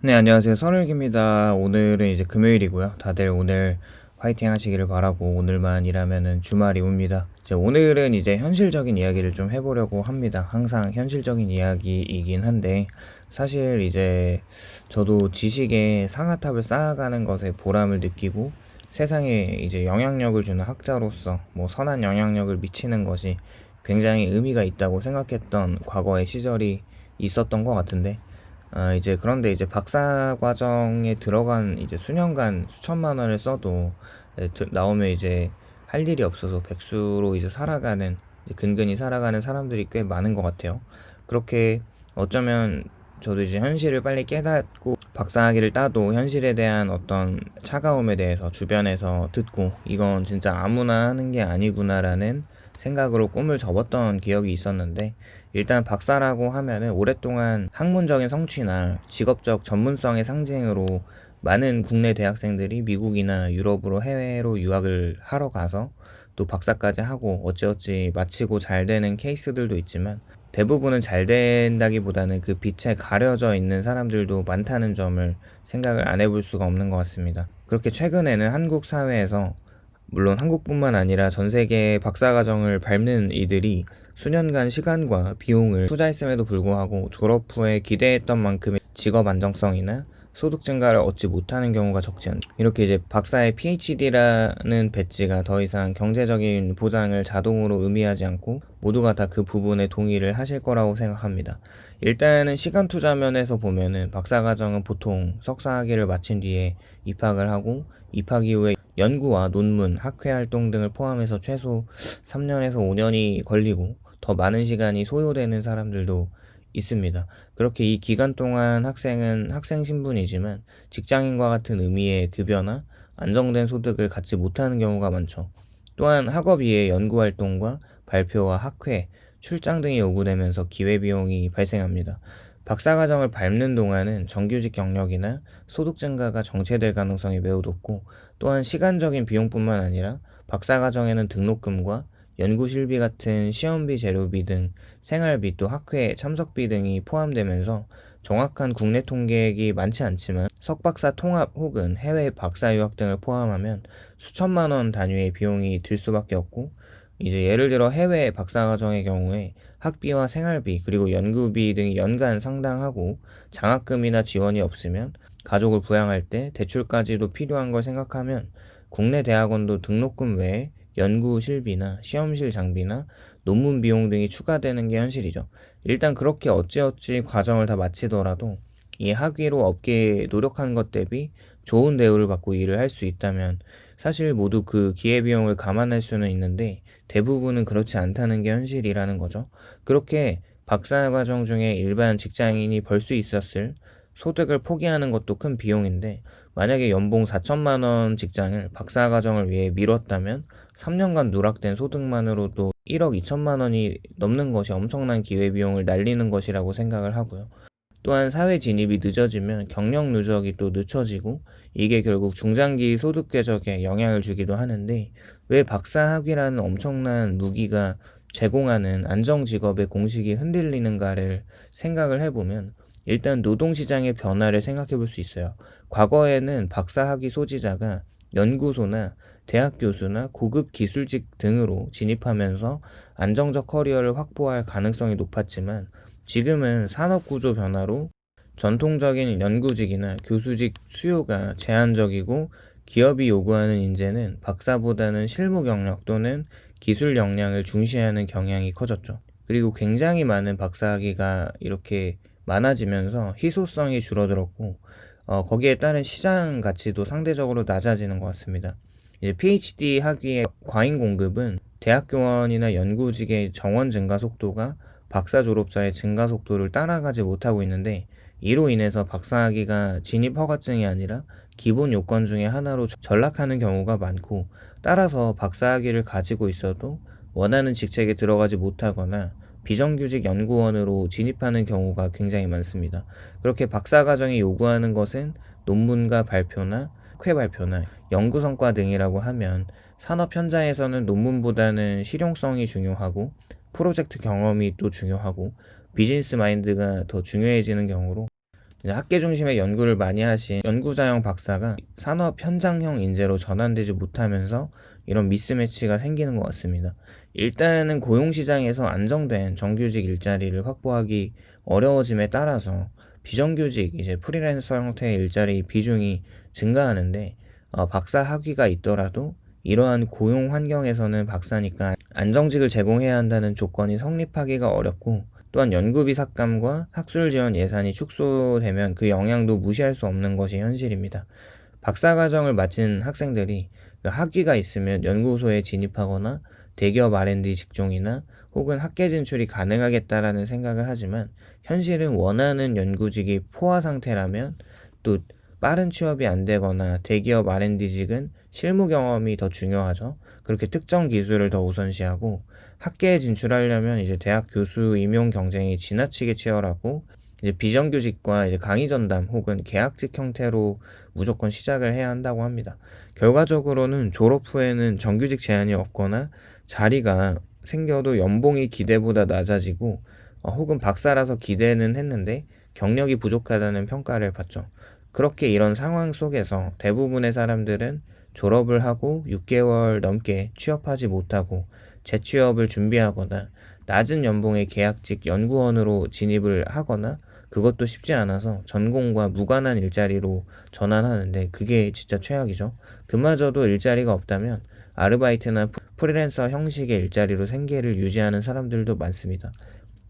네, 안녕하세요. 선울기입니다. 오늘은 이제 금요일이고요. 다들 오늘 화이팅 하시기를 바라고 오늘만 일하면은 주말이 옵니다. 오늘은 이제 현실적인 이야기를 좀 해보려고 합니다. 항상 현실적인 이야기이긴 한데 사실 이제 저도 지식의 상아탑을 쌓아가는 것에 보람을 느끼고 세상에 이제 영향력을 주는 학자로서 뭐 선한 영향력을 미치는 것이 굉장히 의미가 있다고 생각했던 과거의 시절이 있었던 것 같은데 이제 그런데 이제 박사 과정에 들어간 이제 수년간 수천만 원을 써도 나오면 이제 할 일이 없어서 백수로 이제 살아가는 이제 근근히 살아가는 사람들이 꽤 많은 것 같아요. 그렇게 어쩌면 저도 이제 현실을 빨리 깨닫고 박사학위를 따도 현실에 대한 어떤 차가움에 대해서 주변에서 듣고 이건 진짜 아무나 하는 게 아니구나라는 생각으로 꿈을 접었던 기억이 있었는데 일단 박사라고 하면은 오랫동안 학문적인 성취나 직업적 전문성의 상징으로 많은 국내 대학생들이 미국이나 유럽으로 해외로 유학을 하러 가서 또 박사까지 하고 어찌어찌 마치고 잘 되는 케이스들도 있지만 대부분은 잘 된다기보다는 그 빛에 가려져 있는 사람들도 많다는 점을 생각을 안 해볼 수가 없는 것 같습니다. 그렇게 최근에는 한국 사회에서 물론 한국뿐만 아니라 전 세계의 박사과정을 밟는 이들이 수년간 시간과 비용을 투자했음에도 불구하고 졸업 후에 기대했던 만큼의 직업 안정성이나 소득 증가를 얻지 못하는 경우가 적지 않죠. 이렇게 이제 박사의 PhD라는 배지가 더 이상 경제적인 보장을 자동으로 의미하지 않고 모두가 다 그 부분에 동의를 하실 거라고 생각합니다. 일단은 시간 투자 면에서 보면은 박사과정은 보통 석사학위를 마친 뒤에 입학을 하고 입학 이후에 연구와 논문, 학회 활동 등을 포함해서 최소 3년에서 5년이 걸리고 더 많은 시간이 소요되는 사람들도 있습니다. 그렇게 이 기간 동안 학생은 학생 신분이지만 직장인과 같은 의미의 급여나 안정된 소득을 갖지 못하는 경우가 많죠. 또한 학업위의 연구활동과 발표와 학회, 출장 등이 요구되면서 기회비용이 발생합니다. 박사과정을 밟는 동안은 정규직 경력이나 소득 증가가 정체될 가능성이 매우 높고 또한 시간적인 비용뿐만 아니라 박사과정에는 등록금과 연구실비 같은 시험비, 재료비 등 생활비 또 학회 참석비 등이 포함되면서 정확한 국내 통계액이 많지 않지만 석박사 통합 혹은 해외 박사 유학 등을 포함하면 수천만 원 단위의 비용이 들 수밖에 없고 이제 예를 들어 해외 박사과정의 경우에 학비와 생활비 그리고 연구비 등이 연간 상당하고 장학금이나 지원이 없으면 가족을 부양할 때 대출까지도 필요한 걸 생각하면 국내 대학원도 등록금 외에 연구 실비나 시험실 장비나 논문 비용 등이 추가되는 게 현실이죠. 일단 그렇게 어찌어찌 과정을 다 마치더라도 이 학위로 업계에 노력한 것 대비 좋은 대우를 받고 일을 할 수 있다면 사실 모두 그 기회비용을 감안할 수는 있는데 대부분은 그렇지 않다는 게 현실이라는 거죠. 그렇게 박사과정 중에 일반 직장인이 벌 수 있었을 소득을 포기하는 것도 큰 비용인데 만약에 연봉 4천만 원 직장을 박사과정을 위해 미뤘다면 3년간 누락된 소득만으로도 1억 2천만 원이 넘는 것이 엄청난 기회비용을 날리는 것이라고 생각을 하고요. 또한 사회 진입이 늦어지면 경력 누적이 또 늦춰지고 이게 결국 중장기 소득 궤적에 영향을 주기도 하는데 왜 박사 학위라는 엄청난 무기가 제공하는 안정 직업의 공식이 흔들리는가를 생각을 해보면 일단 노동시장의 변화를 생각해 볼 수 있어요. 과거에는 박사 학위 소지자가 연구소나 대학 교수나 고급 기술직 등으로 진입하면서 안정적 커리어를 확보할 가능성이 높았지만 지금은 산업구조 변화로 전통적인 연구직이나 교수직 수요가 제한적이고 기업이 요구하는 인재는 박사보다는 실무 경력 또는 기술 역량을 중시하는 경향이 커졌죠. 그리고 굉장히 많은 박사학위가 이렇게 많아지면서 희소성이 줄어들었고 거기에 따른 시장 가치도 상대적으로 낮아지는 것 같습니다. 이제 PhD 학위의 과잉 공급은 대학 교원이나 연구직의 정원 증가 속도가 박사 졸업자의 증가 속도를 따라가지 못하고 있는데 이로 인해서 박사학위가 진입 허가증이 아니라 기본 요건 중에 하나로 전락하는 경우가 많고 따라서 박사학위를 가지고 있어도 원하는 직책에 들어가지 못하거나 비정규직 연구원으로 진입하는 경우가 굉장히 많습니다. 그렇게 박사과정이 요구하는 것은 논문과 발표나 학회 발표나 연구 성과 등이라고 하면 산업 현장에서는 논문보다는 실용성이 중요하고 프로젝트 경험이 또 중요하고 비즈니스 마인드가 더 중요해지는 경우로 이제 학계 중심의 연구를 많이 하신 연구자형 박사가 산업 현장형 인재로 전환되지 못하면서 이런 미스매치가 생기는 것 같습니다. 일단은 고용시장에서 안정된 정규직 일자리를 확보하기 어려워짐에 따라서 비정규직 이제 프리랜서 형태의 일자리 비중이 증가하는데 박사 학위가 있더라도 이러한 고용 환경에서는 박사니까 안정직을 제공해야 한다는 조건이 성립하기가 어렵고, 또한 연구비 삭감과 학술 지원 예산이 축소되면 그 영향도 무시할 수 없는 것이 현실입니다. 박사과정을 마친 학생들이 그 학위가 있으면 연구소에 진입하거나 대기업 R&D 직종이나 혹은 학계 진출이 가능하겠다라는 생각을 하지만, 현실은 원하는 연구직이 포화 상태라면 또 빠른 취업이 안 되거나 대기업 R&D직은 실무 경험이 더 중요하죠. 그렇게 특정 기술을 더 우선시하고, 학계에 진출하려면 이제 대학 교수 임용 경쟁이 지나치게 치열하고, 이제 비정규직과 이제 강의 전담 혹은 계약직 형태로 무조건 시작을 해야 한다고 합니다. 결과적으로는 졸업 후에는 정규직 제한이 없거나 자리가 생겨도 연봉이 기대보다 낮아지고, 혹은 박사라서 기대는 했는데 경력이 부족하다는 평가를 받죠. 그렇게 이런 상황 속에서 대부분의 사람들은 졸업을 하고 6개월 넘게 취업하지 못하고 재취업을 준비하거나 낮은 연봉의 계약직 연구원으로 진입을 하거나, 그것도 쉽지 않아서 전공과 무관한 일자리로 전환하는데 그게 진짜 최악이죠. 그마저도 일자리가 없다면 아르바이트나 프리랜서 형식의 일자리로 생계를 유지하는 사람들도 많습니다.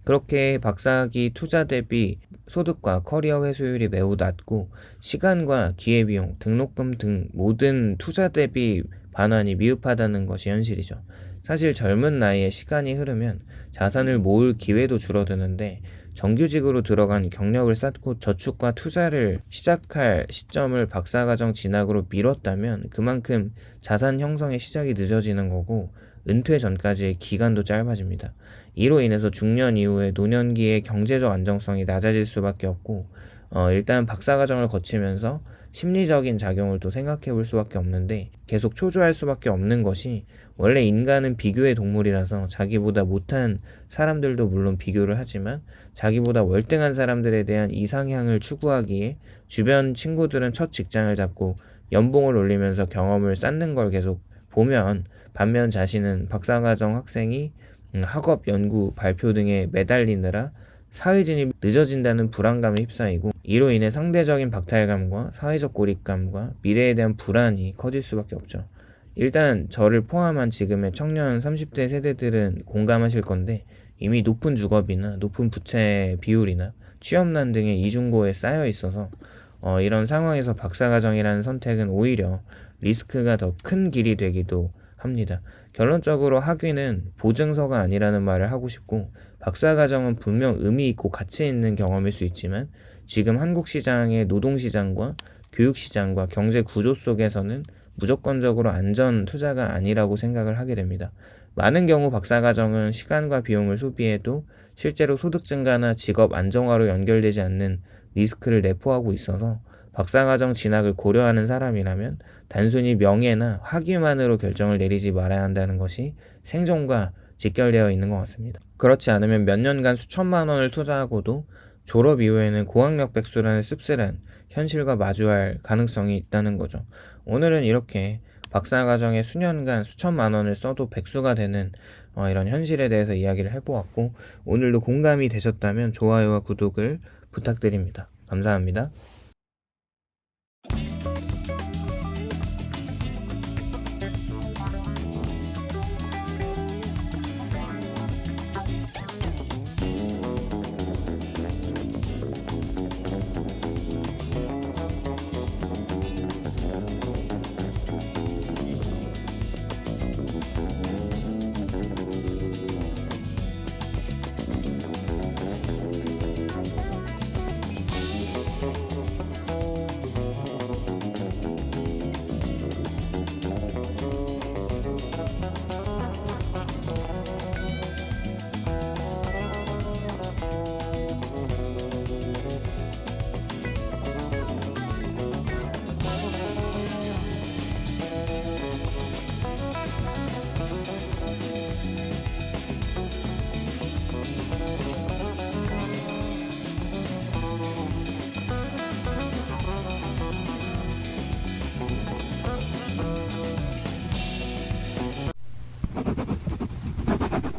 그렇게 박사학위 투자 대비 소득과 커리어 회수율이 매우 낮고, 시간과 기회비용, 등록금 등 모든 투자 대비 반환이 미흡하다는 것이 현실이죠. 사실 젊은 나이에 시간이 흐르면 자산을 모을 기회도 줄어드는데, 정규직으로 들어간 경력을 쌓고 저축과 투자를 시작할 시점을 박사과정 진학으로 미뤘다면 그만큼 자산 형성의 시작이 늦어지는 거고, 은퇴 전까지의 기간도 짧아집니다. 이로 인해서 중년 이후에 노년기의 경제적 안정성이 낮아질 수밖에 없고, 일단 박사과정을 거치면서 심리적인 작용을 또 생각해 볼 수밖에 없는데, 계속 초조할 수밖에 없는 것이, 원래 인간은 비교의 동물이라서 자기보다 못한 사람들도 물론 비교를 하지만 자기보다 월등한 사람들에 대한 이상향을 추구하기에 주변 친구들은 첫 직장을 잡고 연봉을 올리면서 경험을 쌓는 걸 계속 보면, 반면 자신은 박사과정 학생이 학업, 연구, 발표 등에 매달리느라 사회 진입이 늦어진다는 불안감에 휩싸이고, 이로 인해 상대적인 박탈감과 사회적 고립감과 미래에 대한 불안이 커질 수밖에 없죠. 일단 저를 포함한 지금의 청년 30대 세대들은 공감하실 건데, 이미 높은 주거비나 높은 부채 비율이나 취업난 등의 이중고에 쌓여 있어서 이런 상황에서 박사과정이라는 선택은 오히려 리스크가 더 큰 길이 되기도 합니다. 결론적으로 학위는 보증서가 아니라는 말을 하고 싶고, 박사과정은 분명 의미 있고 가치 있는 경험일 수 있지만, 지금 한국 시장의 노동시장과 교육시장과 경제 구조 속에서는 무조건적으로 안전 투자가 아니라고 생각을 하게 됩니다. 많은 경우 박사과정은 시간과 비용을 소비해도 실제로 소득 증가나 직업 안정화로 연결되지 않는 리스크를 내포하고 있어서, 박사과정 진학을 고려하는 사람이라면 단순히 명예나 학위만으로 결정을 내리지 말아야 한다는 것이 생존과 직결되어 있는 것 같습니다. 그렇지 않으면 몇 년간 수천만 원을 투자하고도 졸업 이후에는 고학력 백수라는 씁쓸한 현실과 마주할 가능성이 있다는 거죠. 오늘은 이렇게 박사과정에 수년간 수천만 원을 써도 백수가 되는 이런 현실에 대해서 이야기를 해보았고, 오늘도 공감이 되셨다면 좋아요와 구독을 부탁드립니다. 감사합니다.